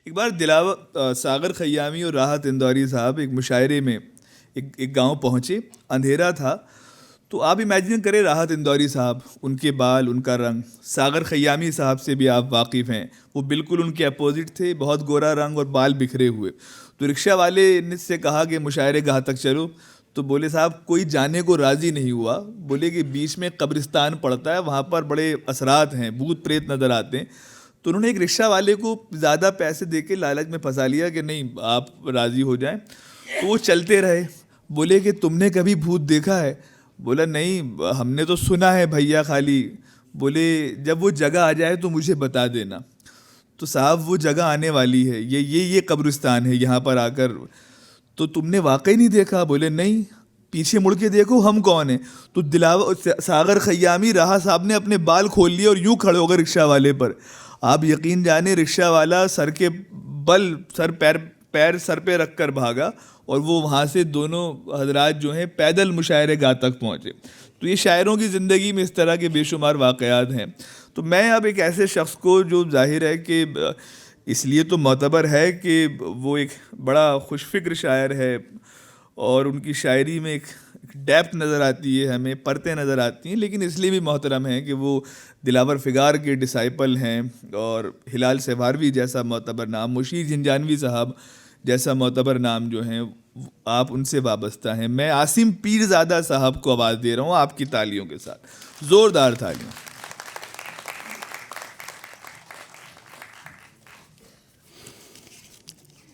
ایک بار دلاور ساغر خیامی اور راحت اندوری صاحب ایک مشاعرے میں ایک گاؤں پہنچے. اندھیرا تھا. تو آپ امیجن کریں راحت اندوری صاحب، ان کے بال، ان کا رنگ. ساغر خیامی صاحب سے بھی آپ واقف ہیں، وہ بالکل ان کے اپوزٹ تھے، بہت گورا رنگ اور بال بکھرے ہوئے. تو رکشہ والے نے سے کہا کہ مشاعرے گاہ تک چلو. تو بولے صاحب کوئی جانے کو راضی نہیں ہوا. بولے کہ بیچ میں قبرستان پڑتا ہے، وہاں پر بڑے اثرات ہیں، بھوت پریت نظر آتے ہیں. تو انہوں نے ایک رکشہ والے کو زیادہ پیسے دے کے لالچ میں پھنسا لیا کہ نہیں آپ راضی ہو جائیں. تو وہ چلتے رہے. بولے کہ تم نے کبھی بھوت دیکھا ہے؟ بولا نہیں، ہم نے تو سنا ہے بھیا خالی. بولے جب وہ جگہ آ جائے تو مجھے بتا دینا. تو صاحب وہ جگہ آنے والی ہے، یہ قبرستان ہے، یہاں پر آ کر. تو تم نے واقعی نہیں دیکھا؟ بولے نہیں. پیچھے مڑ کے دیکھو ہم کون ہیں. تو ساغر خیامی راحت صاحب نے اپنے بال کھول لیے اور یوں کھڑے ہو گئے رکشہ والے پر. آپ یقین جانے رکشہ والا سر کے بل پیر سر پہ رکھ کر بھاگا اور وہ وہاں سے دونوں حضرات جو ہیں پیدل مشاعرے گاہ تک پہنچے. تو یہ شاعروں کی زندگی میں اس طرح کے بے شمار واقعات ہیں. تو میں اب ایک ایسے شخص کو جو ظاہر ہے کہ اس لیے تو معتبر ہے کہ وہ ایک بڑا خوش فکر شاعر ہے اور ان کی شاعری میں ایک ڈیپتھ نظر آتی ہے، ہمیں پرتیں نظر آتی ہیں، لیکن اس لیے بھی محترم ہیں کہ وہ دلاور فگار کے ڈسائپل ہیں اور ہلال سہواروی جیسا معتبر نام، مشیر جھنجھانوی صاحب جیسا معتبر نام جو ہیں آپ ان سے وابستہ ہیں. میں عاصم پیر زادہ صاحب کو آواز دے رہا ہوں آپ کی تالیوں کے ساتھ، زوردار تالیاں.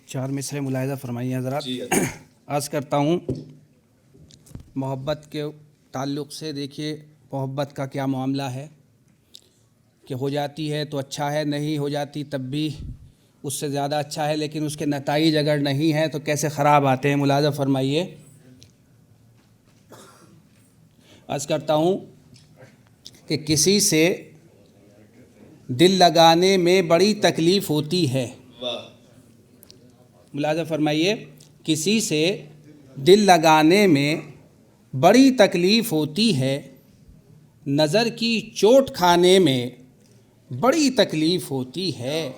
چار مصرے ملاحظہ فرمائیے حضرات. عرض کرتا ہوں محبت کے تعلق سے، دیکھیے محبت کا کیا معاملہ ہے کہ ہو جاتی ہے تو اچھا ہے، نہیں ہو جاتی تب بھی اس سے زیادہ اچھا ہے، لیکن اس کے نتائج اگر نہیں ہیں تو کیسے خراب آتے ہیں. ملاحظہ فرمائیے. عرض کرتا ہوں کہ کسی سے دل لگانے میں بڑی تکلیف ہوتی ہے. ملاحظہ فرمائیے. کسی سے دل لگانے میں بڑی تکلیف ہوتی ہے، نظر کی چوٹ کھانے میں بڑی تکلیف ہوتی ہے،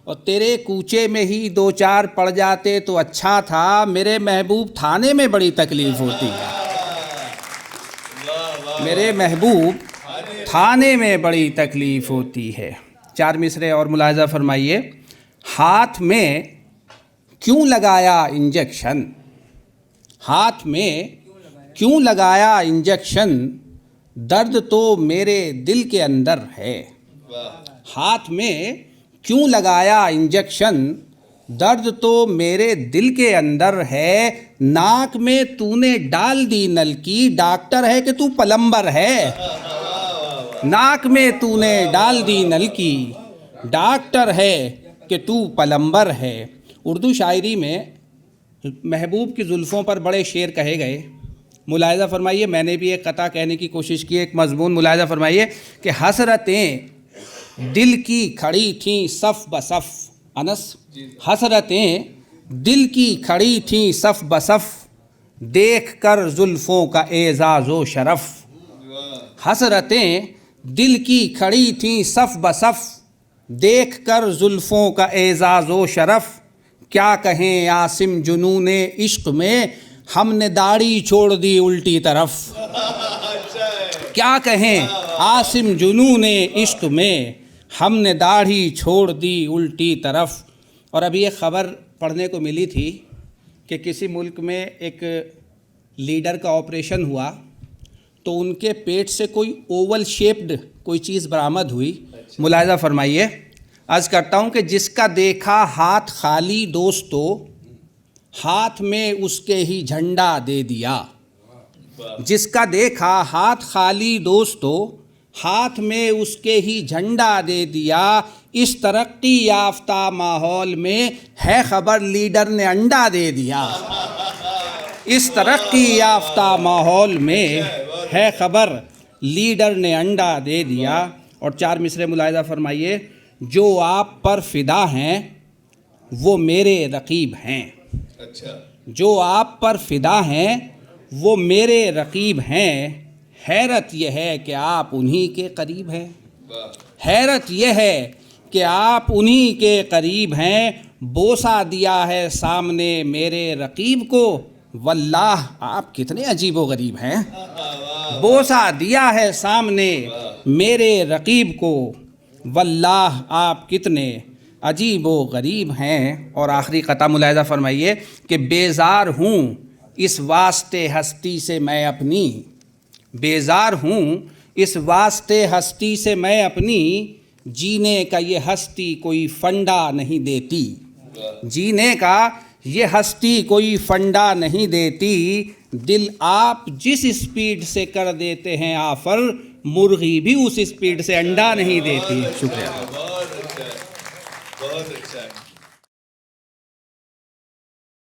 اور تیرے کوچے میں ہی دو چار پڑ جاتے تو اچھا تھا، میرے محبوب تھانے میں بڑی تکلیف ہوتی ہے. میرے محبوب تھانے میں بڑی تکلیف ہوتی ہے. چار مصرے اور ملاحظہ فرمائیے. ہاتھ میں کیوں لگایا انجیکشن، ہاتھ میں کیوں لگایا انجیکشن، درد تو میرے دل کے اندر ہے. ہاتھ میں کیوں لگایا انجیکشن، درد تو میرے دل کے اندر ہے. ناک میں تو نے ڈال دی نلکی، ڈاکٹر ہے کہ تو پلمبر ہے. ناک میں تو نے ڈال دی نلکی، ڈاکٹر ہے کہ تو پلمبر ہے. اردو شاعری میں محبوب کی زلفوں پر بڑے شعر کہے گئے. ملاحظہ فرمائیے. میں نے بھی ایک قطعہ کہنے کی کوشش کی، ایک مضمون. ملاحظہ فرمائیے کہ حسرتیں دل کی کھڑی تھیں صف بصف. انس. حسرتیں دل کی کھڑی تھیں صف بصف، دیکھ کر زلفوں کا اعزاز و شرف. حسرتیں دل کی کھڑی تھیں صف بصف، دیکھ کر زلفوں کا اعزاز و شرف. کیا کہیں عاصم جنون عشق میں، ہم نے داڑھی چھوڑ دی الٹی طرف. کیا کہیں عاصم جنون عشق میں، ہم نے داڑھی چھوڑ دی الٹی طرف. اور ابھی ایک خبر پڑھنے کو ملی تھی کہ کسی ملک میں ایک لیڈر کا آپریشن ہوا تو ان کے پیٹ سے کوئی اوول شیپڈ کوئی چیز برآمد ہوئی. ملاحظہ فرمائیے. عرض کرتا ہوں کہ جس کا دیکھا ہاتھ خالی دوستو، ہاتھ میں اس کے ہی جھنڈا دے دیا. جس کا دیکھا ہاتھ خالی دوستو، ہاتھ میں اس کے ہی جھنڈا دے دیا. اس ترقی یافتہ ماحول میں ہے خبر لیڈر نے انڈا دے دیا. اس ترقی یافتہ ماحول میں ہے خبر لیڈر نے انڈا دے دیا. اور چار مصرے ملاحظہ فرمائیے. جو آپ پر فدا ہیں وہ میرے رقیب ہیں. جو آپ پر فدا ہیں وہ میرے رقیب ہیں. حیرت یہ ہے کہ آپ انہی کے قریب ہیں. حیرت یہ ہے کہ آپ انہی کے قریب ہیں، بوسہ دیا ہے سامنے میرے رقیب کو، واللہ آپ کتنے عجیب و غریب ہیں، بوسہ دیا ہے سامنے میرے رقیب کو، واللہ آپ کتنے عجیب و غریب ہیں۔ اور آخری قطعہ ملاحظہ فرمائیے کہ بیزار ہوں اس واسطے ہستی سے میں اپنی، بیزار ہوں اس واسطے ہستی سے میں اپنی، جینے کا یہ ہستی کوئی فنڈا نہیں دیتی، جینے کا یہ ہستی کوئی فنڈا نہیں دیتی، دل آپ جس اسپیڈ سے کر دیتے ہیں آفر، مرغی بھی اس اسپیڈ سے انڈا نہیں دیتی۔ شکریہ۔